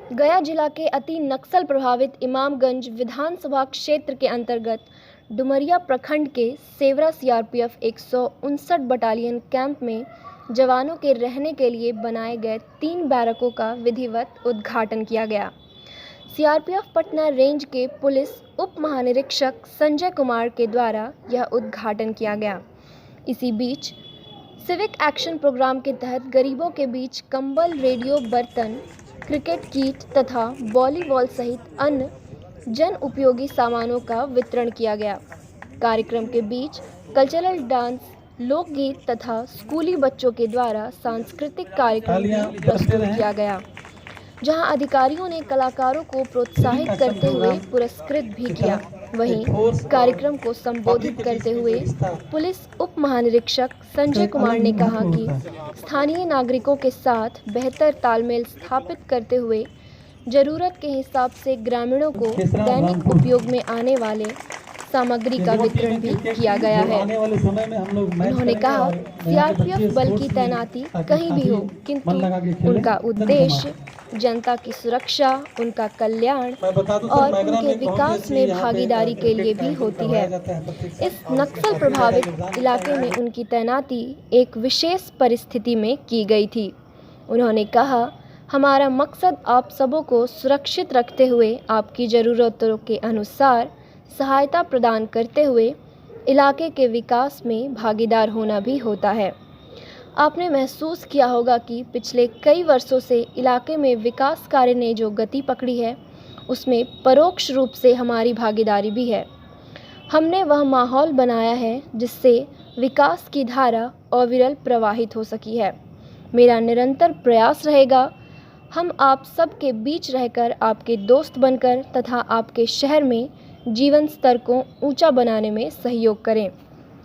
गया जिला के अति नक्सल प्रभावित इमामगंज विधानसभा क्षेत्र के अंतर्गत डुमरिया प्रखंड के सेवरा सीआरपीएफ 159 बटालियन कैंप में जवानों के रहने के लिए बनाए गए 3 बैरकों का विधिवत उद्घाटन किया गया। सीआरपीएफ पटना रेंज के पुलिस उप महानिरीक्षक संजय कुमार के द्वारा यह उद्घाटन किया गया। इसी बीच सिविक एक्शन प्रोग्राम के तहत गरीबों के बीच कंबल, रेडियो, बर्तन, क्रिकेट किट तथा वॉलीबॉल सहित अन्य जन उपयोगी सामानों का वितरण किया गया। कार्यक्रम के बीच कल्चरल डांस, लोकगीत तथा स्कूली बच्चों के द्वारा सांस्कृतिक कार्यक्रम भी प्रस्तुत किया गया, जहां अधिकारियों ने कलाकारों को प्रोत्साहित करते हुए पुरस्कृत भी किया। वहीं कार्यक्रम को संबोधित करते हुए पुलिस उप महानिरीक्षक संजय कुमार ने कहा कि स्थानीय नागरिकों के साथ बेहतर तालमेल स्थापित करते हुए जरूरत के हिसाब से ग्रामीणों को दैनिक उपयोग में आने वाले सामग्री का वितरण भी किया गया है। उन्होंने कहा, सीआरपीएफ बल की तैनाती कहीं भी हो, किंतु उनका उद्देश्य जनता की सुरक्षा, उनका कल्याण और उनके विकास में भागीदारी के लिए भी होती है। इस नक्सल प्रभावित इलाके में उनकी तैनाती एक विशेष परिस्थिति में की गई थी। उन्होंने कहा, हमारा मकसद आप सबों को सुरक्षित रखते हुए आपकी ज़रूरतों के अनुसार सहायता प्रदान करते हुए इलाके के विकास में भागीदार होना भी होता है। आपने महसूस किया होगा कि पिछले कई वर्षों से इलाके में विकास कार्य ने जो गति पकड़ी है, उसमें परोक्ष रूप से हमारी भागीदारी भी है। हमने वह माहौल बनाया है जिससे विकास की धारा अविरल प्रवाहित हो सकी है। मेरा निरंतर प्रयास रहेगा हम आप सब के बीच रहकर, आपके दोस्त बनकर तथा आपके शहर में जीवन स्तर को ऊंचा बनाने में सहयोग करें।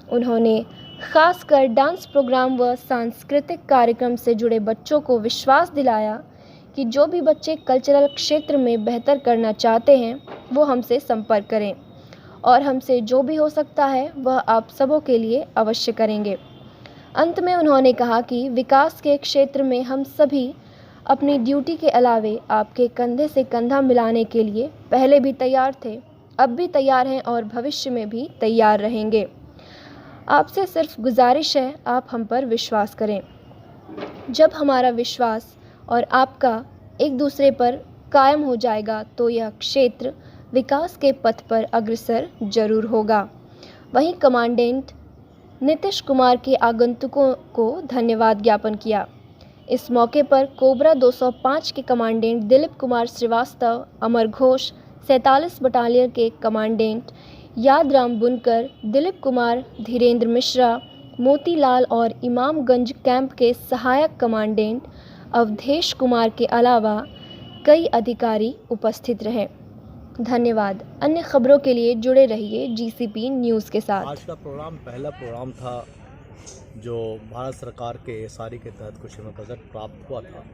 उन्होंने खासकर डांस प्रोग्राम व सांस्कृतिक कार्यक्रम से जुड़े बच्चों को विश्वास दिलाया कि जो भी बच्चे कल्चरल क्षेत्र में बेहतर करना चाहते हैं वो हमसे संपर्क करें और हमसे जो भी हो सकता है वह आप सबों के लिए अवश्य करेंगे। अंत में उन्होंने कहा कि विकास के क्षेत्र में हम सभी अपनी ड्यूटी के अलावे आपके कंधे से कंधा मिलाने के लिए पहले भी तैयार थे, अब भी तैयार हैं और भविष्य में भी तैयार रहेंगे। आपसे सिर्फ गुजारिश है, आप हम पर विश्वास करें। जब हमारा विश्वास और आपका एक दूसरे पर कायम हो जाएगा तो यह क्षेत्र विकास के पथ पर अग्रसर जरूर होगा। वहीं कमांडेंट नीतीश कुमार के आगंतुकों को धन्यवाद ज्ञापन किया। इस मौके पर कोबरा 205 के कमांडेंट दिलीप कुमार श्रीवास्तव, अमर घोष 47 बटालियन के कमांडेंट यादराम बुनकर, दिलीप कुमार, धीरेन्द्र मिश्रा, मोतीलाल और इमामगंज कैंप के सहायक कमांडेंट अवधेश कुमार के अलावा कई अधिकारी उपस्थित रहे। धन्यवाद। अन्य खबरों के लिए जुड़े रहिए जीसीपी न्यूज़ के साथ। आज का प्रोग्राम पहला प्रोग्राम था जो भारत सरकार के एसआरई के तहत कुछ हमें बजट प्राप्त हुआ था।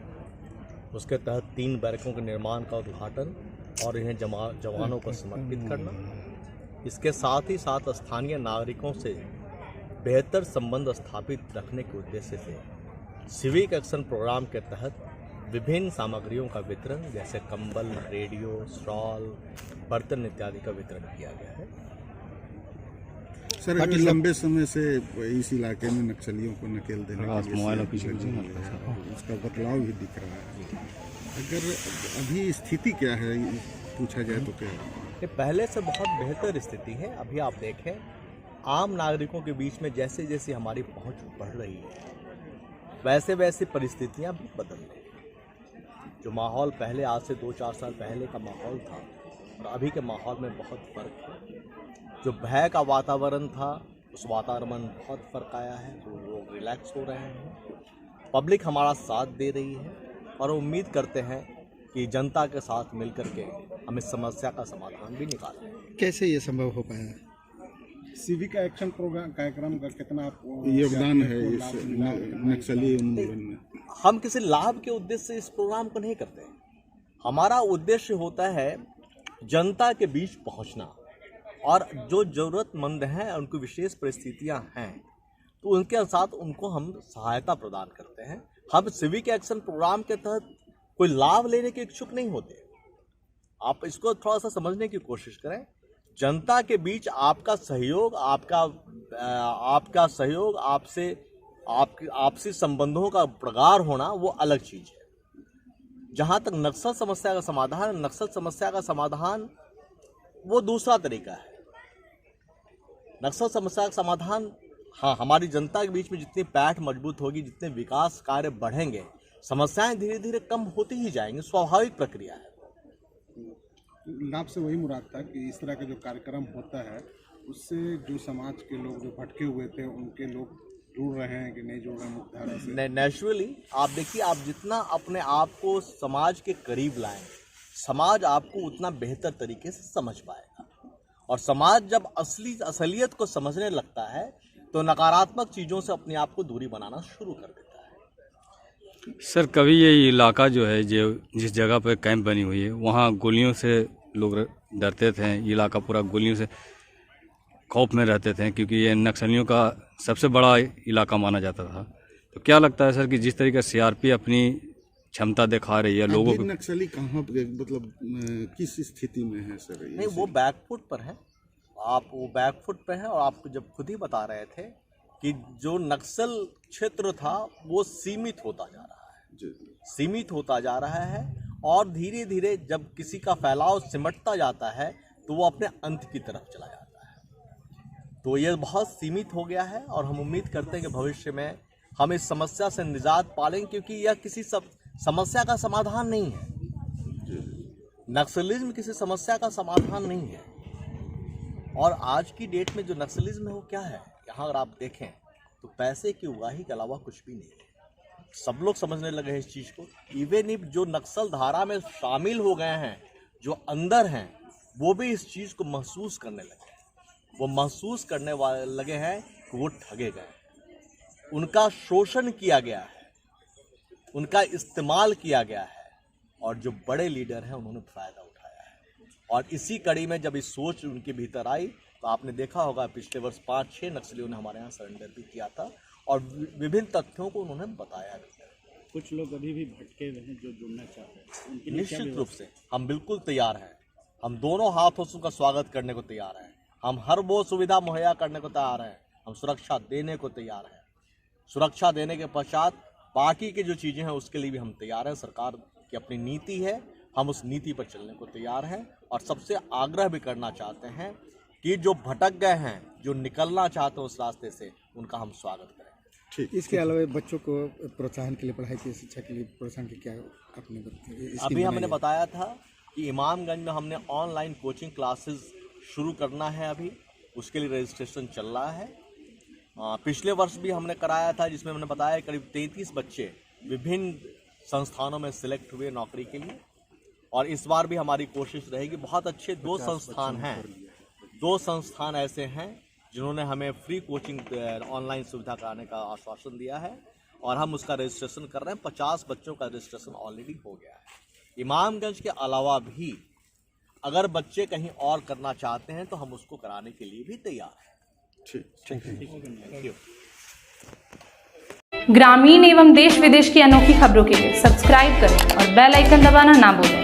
उसके तहत 3 बैरकों के निर्माण का उद्घाटन और इन्हें जवानों को समर्पित करना, इसके साथ ही साथ स्थानीय नागरिकों से बेहतर संबंध स्थापित रखने के उद्देश्य से सिविक एक्शन प्रोग्राम के तहत विभिन्न सामग्रियों का वितरण जैसे कंबल, रेडियो, स्टॉल, बर्तन इत्यादि का वितरण किया गया है। सर, लंबे समय से इस इलाके में नक्सलियों को नकेल देने उसका बदलाव भी दिख रहा है। अगर अभी स्थिति क्या है पूछा जाए तो क्या है? ये पहले से बहुत बेहतर स्थिति है। अभी आप देखें, आम नागरिकों के बीच में जैसे जैसे हमारी पहुंच बढ़ रही है वैसे वैसे परिस्थितियां भी बदल रही हैं। जो माहौल पहले आज से 2-4 साल पहले का माहौल था और अभी के माहौल में बहुत फ़र्क है। जो भय का वातावरण था उस वातावरण में बहुत फ़र्क आया है। तो लोग रिलैक्स हो रहे हैं, पब्लिक हमारा साथ दे रही है और उम्मीद करते हैं कि जनता के साथ मिलकर के हम इस समस्या का समाधान भी निकालें। कैसे ये संभव हो पाया? सिविक एक्शन प्रोग्राम कार्यक्रम का कितना योगदान है इस नक्सली उन्मूलन में? हम किसी लाभ के उद्देश्य से इस प्रोग्राम को नहीं करते। हमारा उद्देश्य होता है जनता के बीच पहुंचना और जो ज़रूरतमंद हैं, उनकी विशेष परिस्थितियां हैं तो उनके साथ उनको हम सहायता प्रदान करते हैं। हम सिविक एक्शन प्रोग्राम के तहत कोई लाभ लेने के इच्छुक नहीं होते। आप इसको थोड़ा सा समझने की कोशिश करें। जनता के बीच आपका सहयोग, आपका सहयोग, आपसी संबंधों का प्रगाढ़ होना वो अलग चीज है। जहां तक नक्सल समस्या का समाधान वो दूसरा तरीका है। नक्सल समस्या का समाधान, हाँ, हमारी जनता के बीच में जितनी पैठ मजबूत होगी, जितने विकास कार्य बढ़ेंगे, समस्याएं धीरे धीरे कम होती ही जाएंगी, स्वाभाविक प्रक्रिया है। लाभ से वही मुराद था कि इस तरह का जो कार्यक्रम होता है उससे जो समाज के लोग जो भटके हुए थे उनके लोग जुड़ रहे हैं कि नहीं जुड़ रहे हैं मुख्यधारा से। नेचुरली आप देखिए, आप जितना अपने आप को समाज के करीब लाएं, समाज आपको उतना बेहतर तरीके से समझ पाएगा। और समाज जब असलियत को समझने लगता है तो नकारात्मक चीज़ों से अपने आप को दूरी बनाना शुरू कर देता है। सर, कभी ये इलाका जो है, जो जिस जगह पर कैंप बनी हुई है, वहाँ गोलियों से लोग डरते थे। इलाका पूरा गोलियों से खौफ में रहते थे, क्योंकि ये नक्सलियों का सबसे बड़ा इलाका माना जाता था। तो क्या लगता है सर कि जिस तरीके से सीआरपी अपनी क्षमता दिखा रही है लोगों को, नक्सली कहाँ मतलब किस स्थिति में है सर? नहीं, वो बैकफुट पर है। वो बैकफुट पर है। और आप जब खुद ही बता रहे थे कि जो नक्सल क्षेत्र था वो सीमित होता जा रहा है और धीरे धीरे जब किसी का फैलाव सिमटता जाता है तो वो अपने अंत की तरफ चला जाता है। तो ये बहुत सीमित हो गया है और हम उम्मीद करते हैं कि भविष्य में हम इस समस्या से निजात पालेंगे, क्योंकि यह किसी समस्या का समाधान नहीं है। नक्सलिज्म किसी समस्या का समाधान नहीं है। और आज की डेट में जो नक्सलिज्म है वो क्या है, यहाँ अगर आप देखें तो पैसे की उगाही के अलावा कुछ भी नहीं है। सब लोग समझने लगे हैं इस चीज़ को। इवन इफ जो नक्सल धारा में शामिल हो गए हैं, जो अंदर हैं, वो भी इस चीज़ को महसूस करने लगे हैं। वो महसूस करने वाले लगे हैं कि वो ठगे गए, उनका शोषण किया गया है, उनका इस्तेमाल किया गया है और जो बड़े लीडर हैं उन्होंने फ़ायदा उठाया है। और इसी कड़ी में जब इस सोच उनके भीतर आई तो आपने देखा होगा पिछले वर्ष 5-6 नक्सलियों ने हमारे यहाँ सरेंडर भी किया था और विभिन्न तथ्यों को उन्होंने बताया भी। कुछ लोग अभी भी भटके हुए हैं जो जुड़ना चाहते हैं, उनके लिए निश्चित रूप से हम बिल्कुल तैयार हैं। हम दोनों हाथों से उनका स्वागत करने को तैयार हैं। हम हर वो सुविधा मुहैया करने को तैयार हैं। हम सुरक्षा देने को तैयार हैं। सुरक्षा देने के पश्चात बाकी की जो चीज़ें हैं उसके लिए भी हम तैयार हैं। सरकार की अपनी नीति है, हम उस नीति पर चलने को तैयार हैं। और सबसे आग्रह भी करना चाहते हैं कि जो भटक गए हैं, जो निकलना चाहते हैं उस रास्ते से, उनका हम स्वागत करें। ठीक। इसके अलावा बच्चों को प्रोत्साहन के लिए, पढ़ाई की शिक्षा के लिए प्रोत्साहन के क्या आपने अभी हमने बताया था कि इमामगंज में हमने ऑनलाइन कोचिंग क्लासेस शुरू करना है। अभी उसके लिए रजिस्ट्रेशन चल रहा है। पिछले वर्ष भी हमने कराया था, जिसमें हमने बताया करीब 33 बच्चे विभिन्न संस्थानों में सिलेक्ट हुए नौकरी के लिए। और इस बार भी हमारी कोशिश रहेगी। बहुत अच्छे 2 संस्थान हैं, 2 संस्थान ऐसे हैं जिन्होंने हमें फ्री कोचिंग ऑनलाइन सुविधा कराने का आश्वासन दिया है और हम उसका रजिस्ट्रेशन कर रहे हैं। 50 बच्चों का रजिस्ट्रेशन ऑलरेडी हो गया है। इमामगंज के अलावा भी अगर बच्चे कहीं और करना चाहते हैं तो हम उसको कराने के लिए भी तैयार हैं। ठीक। ग्रामीण एवं देश विदेश की अनोखी खबरों के लिए सब्सक्राइब करें और बेल आइकन दबाना ना भूलें।